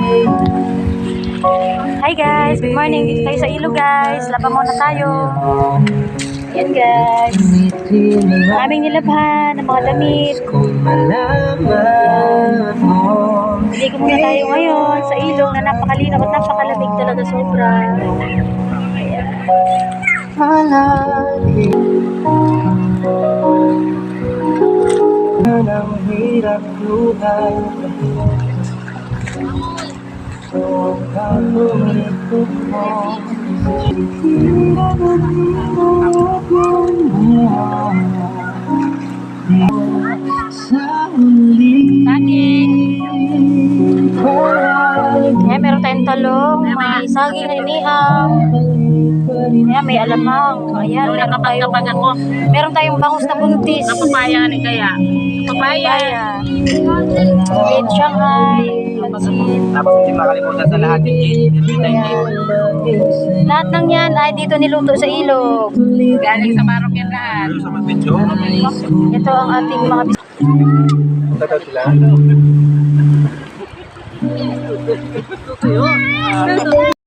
Hi guys, good morning. Dito tayo sa ilog guys. Laba muna tayo. Ayan guys. Maraming nilabhan ng mga damit. Ligo muna tayo ngayon sa ilog na napakalinaw at napakalamig talaga sobra. Ayan. Ang hirap buhay so kamulit ko sa uli. Ayan, meron tayong talong, may saging na inihaw. Ayan, may alamang. Ayan, meron tayong bangus na buntis. Papaya ni kaya. Papaya. Red Shanghai. Pansit. Tapos hindi makalimutan sa lahat yung Lahat ng yan ay dito niluto sa ilog. Galing sa Marok yan lahat. sa mag-video. Ito ang ating mga Tagal sila.